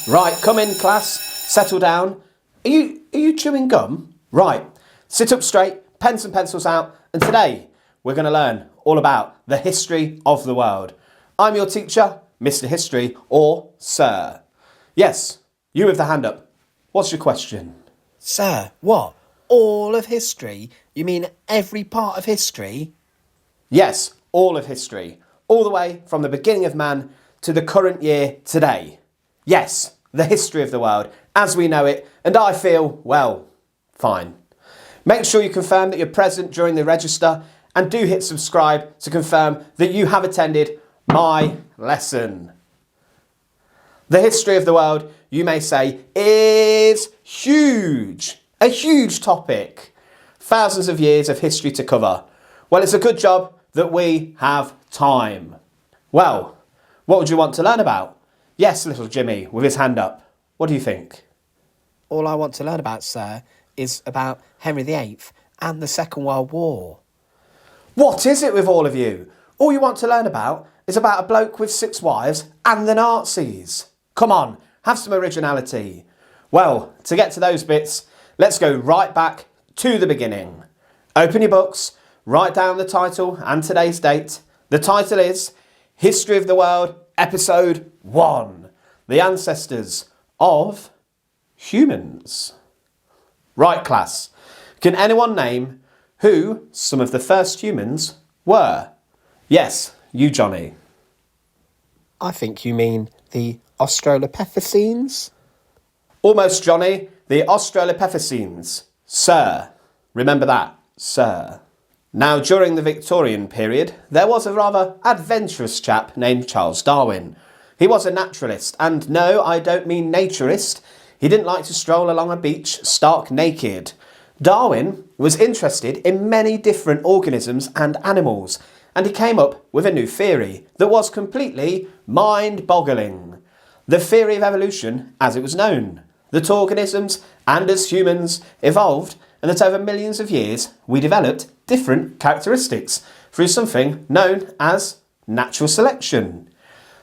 Right, come in class, settle down. Are you chewing gum? Right, sit up straight, pens and pencils out, and today we're going to learn all about the history of the world. I'm your teacher, Mr. History, or Sir. Yes, you with the hand up. What's your question? Sir, what? All of history? You mean every part of history? Yes, all of history. All the way from the beginning of man to the current year today. Yes, the history of the world as we know it, and I feel, well, fine. Make sure you confirm that you're present during the register and do hit subscribe to confirm that you have attended my lesson. The history of the world, you may say, is huge. A huge topic. Thousands of years of history to cover. Well, it's a good job that we have time. Well, what would you want to learn about? Yes, little Jimmy, with his hand up. What do you think? All I want to learn about, sir, is about Henry VIII and the Second World War. What is it with all of you? All you want to learn about is about a bloke with 6 wives and the Nazis. Come on, have some originality. Well, to get to those bits, let's go right back to the beginning. Open your books, write down the title and today's date. The title is History of the World, Episode 1. The Ancestors of Humans. Right, class. Can anyone name who some of the first humans were? Yes, you, Johnny. I think you mean the Australopithecines? Almost, Johnny. The Australopithecines. Sir. Remember that, sir. Now, during the Victorian period, there was a rather adventurous chap named Charles Darwin. He was a naturalist, and no, I don't mean naturist. He didn't like to stroll along a beach stark naked. Darwin was interested in many different organisms and animals, and he came up with a new theory that was completely mind-boggling. The theory of evolution as it was known. That organisms and as humans evolved, and that over millions of years we developed different characteristics through something known as natural selection.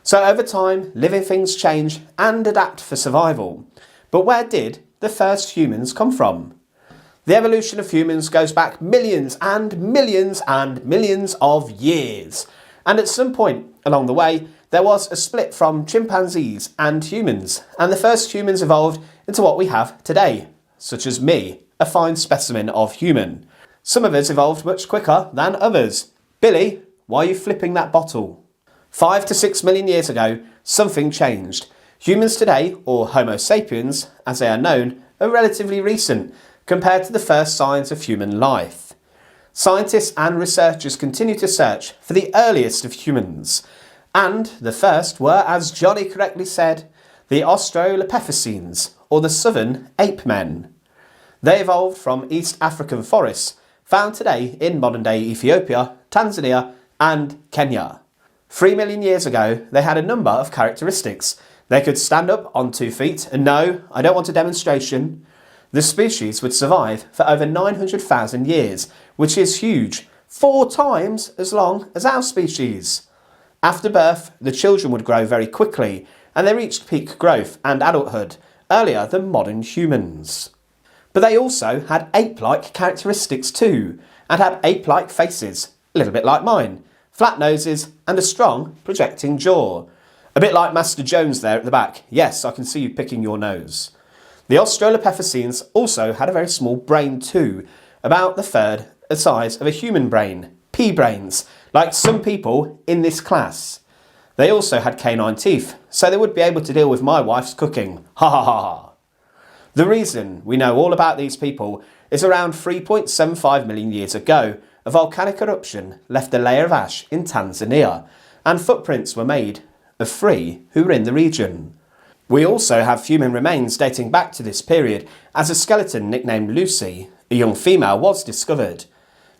So over time, living things change and adapt for survival. But where did the first humans come from? The evolution of humans goes back millions and millions and millions of years. And at some point along the way, there was a split from chimpanzees and humans, and the first humans evolved into what we have today, such as me, a fine specimen of human. Some of us evolved much quicker than others. Billy, why are you flipping that bottle? 5 to 6 million years ago, something changed. Humans today, or Homo sapiens, as they are known, are relatively recent compared to the first signs of human life. Scientists and researchers continue to search for the earliest of humans, and the first were, as Johnny correctly said, the Australopithecines, or the southern ape men. They evolved from East African forests, found today in modern-day Ethiopia, Tanzania and Kenya. 3 million years ago, they had a number of characteristics. They could stand up on 2 feet, and no, I don't want a demonstration. The species would survive for over 900,000 years, which is huge, 4 times as long as our species. After birth, the children would grow very quickly, and they reached peak growth and adulthood earlier than modern humans. But they also had ape-like characteristics too, and had ape-like faces, a little bit like mine, flat noses and a strong projecting jaw. A bit like Master Jones there at the back. Yes, I can see you picking your nose. The Australopithecines also had a very small brain too, about the third the size of a human brain, pea brains, like some people in this class. They also had canine teeth, so they would be able to deal with my wife's cooking. Ha ha ha ha. The reason we know all about these people is around 3.75 million years ago, a volcanic eruption left a layer of ash in Tanzania, and footprints were made of 3 who were in the region. We also have human remains dating back to this period, as a skeleton nicknamed Lucy, a young female, was discovered.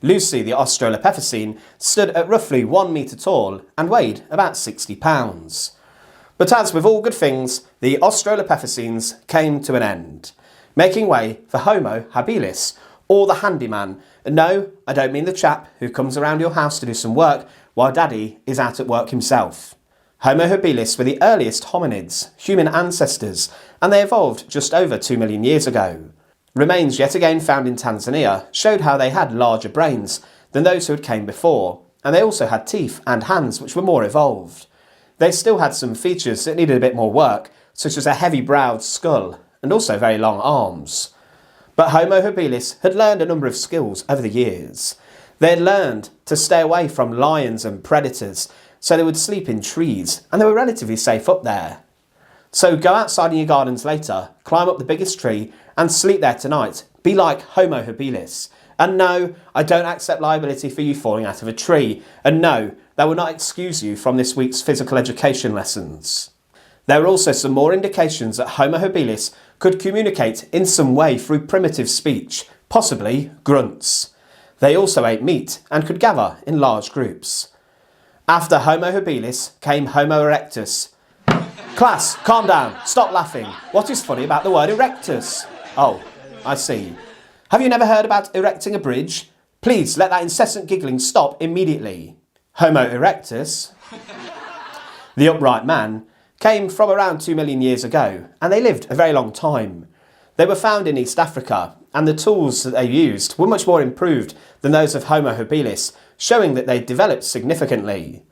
Lucy, the Australopithecine, stood at roughly 1 metre tall and weighed about 60 pounds. But as with all good things, the Australopithecines came to an end, making way for Homo Habilis, or the handyman. And no, I don't mean the chap who comes around your house to do some work while Daddy is out at work himself. Homo habilis were the earliest hominids, human ancestors, and they evolved just over 2 million years ago. Remains yet again found in Tanzania showed how they had larger brains than those who had came before, and they also had teeth and hands which were more evolved. They still had some features that needed a bit more work, such as a heavy-browed skull and also very long arms. But Homo habilis had learned a number of skills over the years. They had learned to stay away from lions and predators, so they would sleep in trees, and they were relatively safe up there. So go outside in your gardens later, climb up the biggest tree, and sleep there tonight. Be like Homo habilis. And no, I don't accept liability for you falling out of a tree. And no, that will not excuse you from this week's physical education lessons. There are also some more indications that Homo habilis could communicate in some way through primitive speech, possibly grunts. They also ate meat and could gather in large groups. After Homo habilis came Homo erectus. Class, calm down, stop laughing. What is funny about the word erectus? Oh, I see. Have you never heard about erecting a bridge? Please let that incessant giggling stop immediately. Homo erectus, the upright man, came from around 2 million years ago, and they lived a very long time. They were found in East Africa, and the tools that they used were much more improved than those of Homo habilis, showing that they developed significantly.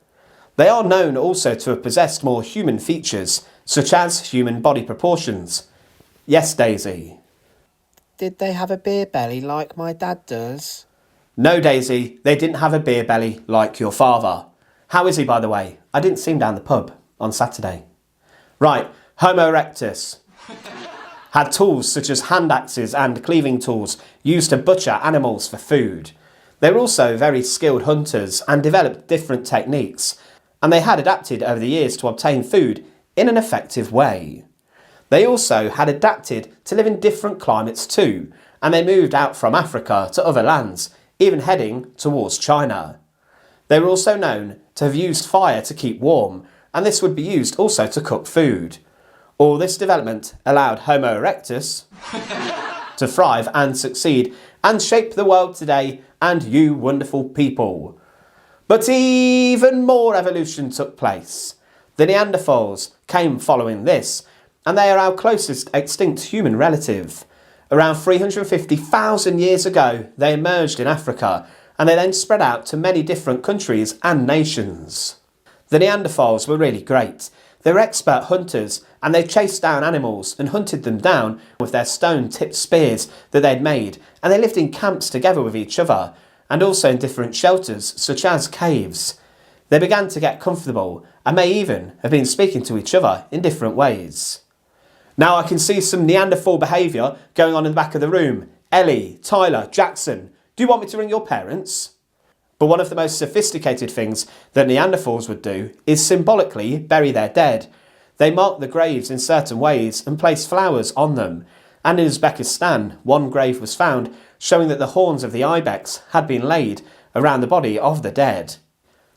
They are known also to have possessed more human features, such as human body proportions. Yes, Daisy. Did they have a beer belly like my dad does? No, Daisy, they didn't have a beer belly like your father. How is he, by the way? I didn't see him down the pub on Saturday. Right, Homo erectus had tools such as hand axes and cleaving tools used to butcher animals for food. They were also very skilled hunters and developed different techniques, and they had adapted over the years to obtain food in an effective way. They also had adapted to live in different climates too, and they moved out from Africa to other lands, even heading towards China. They were also known to have used fire to keep warm, and this would be used also to cook food. All this development allowed Homo erectus to thrive and succeed and shape the world today and you wonderful people. But even more evolution took place. The Neanderthals came following this, and they are our closest extinct human relative. Around 350,000 years ago, they emerged in Africa, and they then spread out to many different countries and nations. The Neanderthals were really great. They were expert hunters, and they chased down animals and hunted them down with their stone-tipped spears that they'd made, and they lived in camps together with each other, and also in different shelters, such as caves. They began to get comfortable, and may even have been speaking to each other in different ways. Now I can see some Neanderthal behaviour going on in the back of the room. Ellie, Tyler, Jackson, do you want me to ring your parents? But one of the most sophisticated things that Neanderthals would do is symbolically bury their dead. They marked the graves in certain ways and placed flowers on them. And in Uzbekistan, one grave was found showing that the horns of the ibex had been laid around the body of the dead.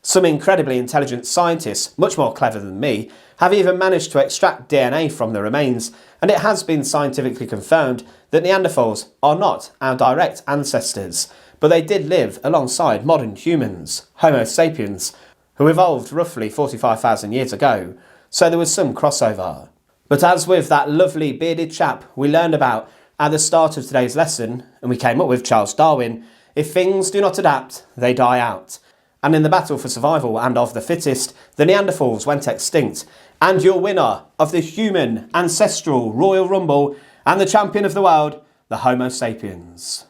Some incredibly intelligent scientists, much more clever than me, have even managed to extract DNA from the remains, and it has been scientifically confirmed that Neanderthals are not our direct ancestors, but they did live alongside modern humans, Homo sapiens, who evolved roughly 45,000 years ago, so there was some crossover. But as with that lovely bearded chap we learned about at the start of today's lesson, and we came up with Charles Darwin, if things do not adapt, they die out. And in the battle for survival and of the fittest, the Neanderthals went extinct, and your winner of the human ancestral Royal Rumble and the champion of the world, the Homo sapiens.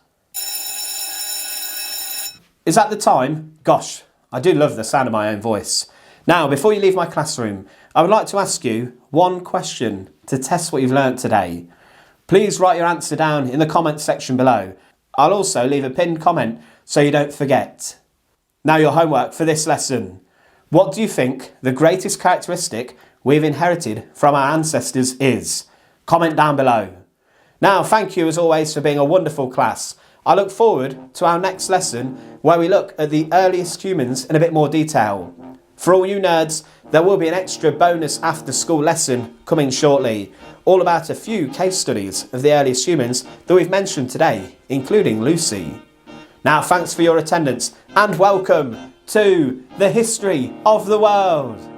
Is that the time? Gosh, I do love the sound of my own voice. Now, before you leave my classroom, I would like to ask you one question to test what you've learnt today. Please write your answer down in the comments section below. I'll also leave a pinned comment so you don't forget. Now your homework for this lesson. What do you think the greatest characteristic we've inherited from our ancestors is? Comment down below. Now, thank you as always for being a wonderful class. I look forward to our next lesson where we look at the earliest humans in a bit more detail. For all you nerds, there will be an extra bonus after school lesson coming shortly, all about a few case studies of the earliest humans that we've mentioned today, including Lucy. Now, thanks for your attendance and welcome to the history of the world.